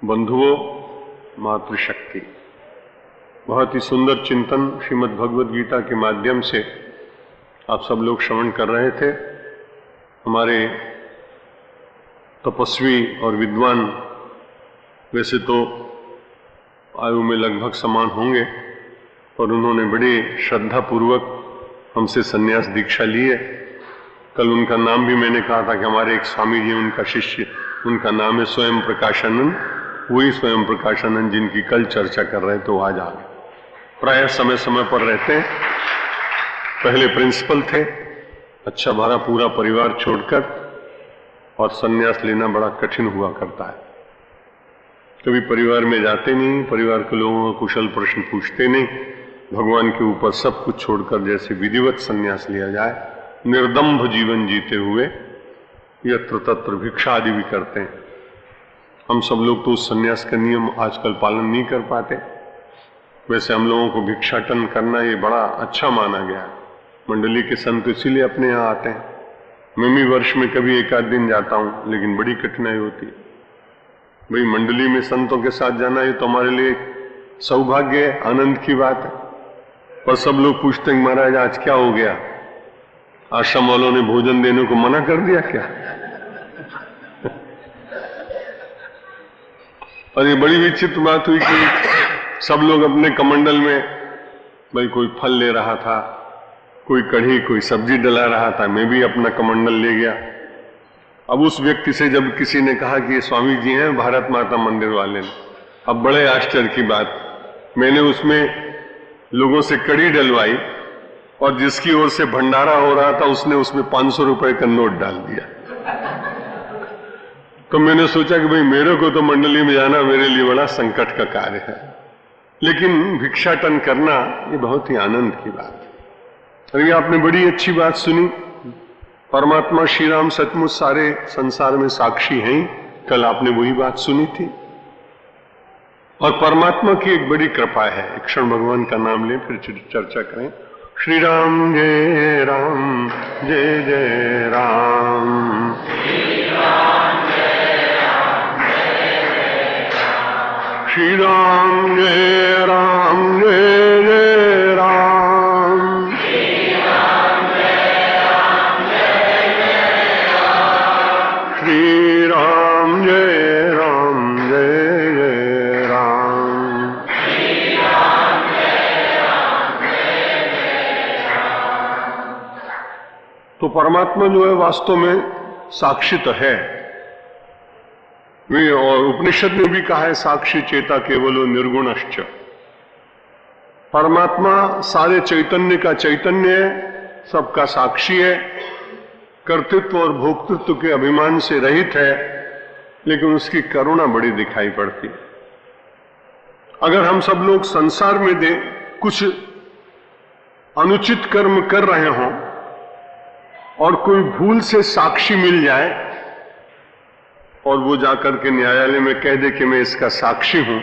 बंधुओं, मातृशक्ति। बहुत ही सुंदर चिंतन श्रीमद् भगवद गीता के माध्यम से आप सब लोग श्रवण कर रहे थे। हमारे तपस्वी और विद्वान वैसे तो आयु में लगभग समान होंगे, और उन्होंने बड़ी श्रद्धा पूर्वक हमसे संन्यास दीक्षा ली है। कल उनका नाम भी मैंने कहा था कि हमारे एक स्वामी जी, उनका शिष्य, उनका नाम है स्वयं प्रकाशानंद। वही स्वयं प्रकाशानंद जिनकी कल चर्चा कर रहे थे, वो आज आ गए। प्रायः समय समय पर रहते हैं। पहले प्रिंसिपल थे, अच्छा भरा पूरा परिवार छोड़कर, और संन्यास लेना बड़ा कठिन हुआ करता है। कभी परिवार में जाते नहीं, परिवार के लोगों का कुशल प्रश्न पूछते नहीं, भगवान के ऊपर सब कुछ छोड़कर जैसे विधिवत संन्यास लिया जाए, निर्दम्भ जीवन जीते हुए यत्र तत्र भिक्षा आदि भी करते हैं। हम सब लोग तो उस संन्यास का नियम आजकल पालन नहीं कर पाते। वैसे हम लोगों को भिक्षाटन करना ये बड़ा अच्छा माना गया है। मंडली के संत इसीलिए अपने यहाँ आते हैं। मैं भी वर्ष में कभी एक आध दिन जाता हूँ, लेकिन बड़ी कठिनाई होती है। भाई, मंडली में संतों के साथ जाना ये तो हमारे लिए सौभाग्य है, आनंद की बात है। पर सब लोग पूछते हैं, महाराज आज क्या हो गया? आश्रम वालों ने भोजन देने को मना कर दिया क्या? और ये बड़ी विचित्र बात हुई कि सब लोग अपने कमंडल में, भाई कोई फल ले रहा था, कोई कढ़ी, कोई सब्जी डला रहा था, मैं भी अपना कमंडल ले गया। अब उस व्यक्ति से जब किसी ने कहा कि ये स्वामी जी हैं भारत माता मंदिर वाले, अब बड़े आश्चर्य की बात, मैंने उसमें लोगों से कढ़ी डलवाई, और जिसकी ओर से भंडारा हो रहा था उसने उसमें 500 रुपए का नोट डाल दिया। तो मैंने सोचा कि भाई मेरे को तो मंडली में जाना मेरे लिए बड़ा संकट का कार्य है, लेकिन भिक्षाटन करना ये बहुत ही आनंद की बात है। अभी आपने बड़ी अच्छी बात सुनी। परमात्मा श्री राम सचमुच सारे संसार में साक्षी हैं। कल आपने वही बात सुनी थी। और परमात्मा की एक बड़ी कृपा है। एक क्षण भगवान का नाम लें, फिर चर्चा करें। श्री राम जय राम, जय जय राम। श्री राम जय राम, जय राम, जय जय राम। श्री राम जय राम, जय जय राम। तो परमात्मा जो है वास्तव में साक्षी तो है। वे और उपनिषद ने भी कहा है, साक्षी चेता केवलो निर्गुणश्च। परमात्मा सारे चैतन्य का चैतन्य है, सबका साक्षी है, कर्तृत्व और भोक्तृत्व के अभिमान से रहित है, लेकिन उसकी करुणा बड़ी दिखाई पड़ती है। अगर हम सब लोग संसार में कुछ अनुचित कर्म कर रहे हों और कोई भूल से साक्षी मिल जाए और वो जाकर के न्यायालय में कह दे कि मैं इसका साक्षी हूं,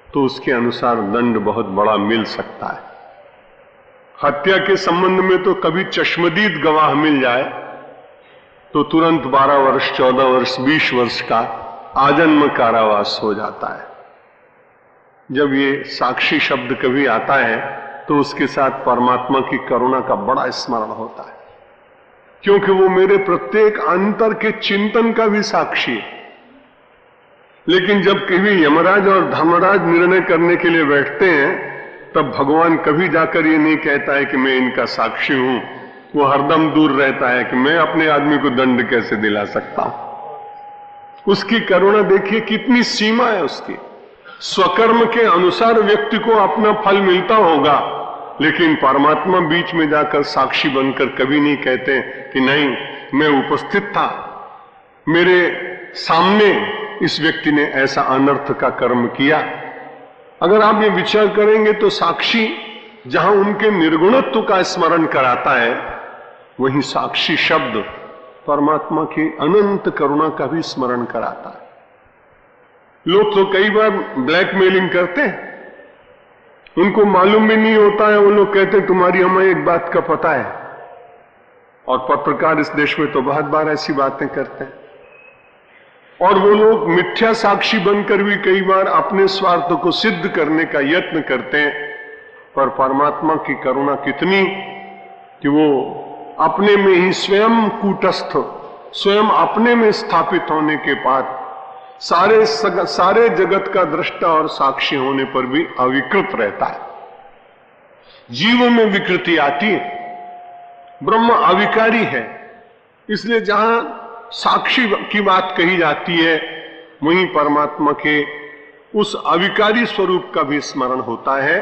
तो उसके अनुसार दंड बहुत बड़ा मिल सकता है। हत्या के संबंध में तो कभी चश्मदीद गवाह मिल जाए तो तुरंत 12 वर्ष, 14 वर्ष, 20 वर्ष का आजन्म कारावास हो जाता है। जब ये साक्षी शब्द कभी आता है तो उसके साथ परमात्मा की करुणा का बड़ा स्मरण होता है, क्योंकि वो मेरे प्रत्येक अंतर के चिंतन का भी साक्षी है। लेकिन जब कभी यमराज और धर्मराज निर्णय करने के लिए बैठते हैं, तब भगवान कभी जाकर ये नहीं कहता है कि मैं इनका साक्षी हूं। वो हरदम दूर रहता है कि मैं अपने आदमी को दंड कैसे दिला सकता हूं। उसकी करुणा देखिए, कितनी सीमा है उसकी। स्वकर्म के अनुसार व्यक्ति को अपना फल मिलता होगा, लेकिन परमात्मा बीच में जाकर साक्षी बनकर कभी नहीं कहते कि नहीं, मैं उपस्थित था, मेरे सामने इस व्यक्ति ने ऐसा अनर्थ का कर्म किया। अगर आप ये विचार करेंगे तो साक्षी जहां उनके निर्गुणत्व का स्मरण कराता है, वहीं साक्षी शब्द परमात्मा की अनंत करुणा का भी स्मरण कराता है। लोग तो कई बार ब्लैकमेलिंग करते हैं, उनको मालूम भी नहीं होता है। वो लोग कहते हैं तुम्हारी हमें एक बात का पता है, और पत्रकार इस देश में तो बहुत बार ऐसी बातें करते हैं। और वो लोग मिथ्या साक्षी बनकर भी कई बार अपने स्वार्थ को सिद्ध करने का यत्न करते हैं, पर परमात्मा की करुणा कितनी कि वो अपने में ही स्वयं कूटस्थ, स्वयं अपने में स्थापित होने के बाद सारे जगत का दृष्टा और साक्षी होने पर भी अविकृत रहता है। जीव में विकृति आती है, ब्रह्म अविकारी है, इसलिए जहां साक्षी की बात कही जाती है वहीं परमात्मा के उस अविकारी स्वरूप का भी स्मरण होता है।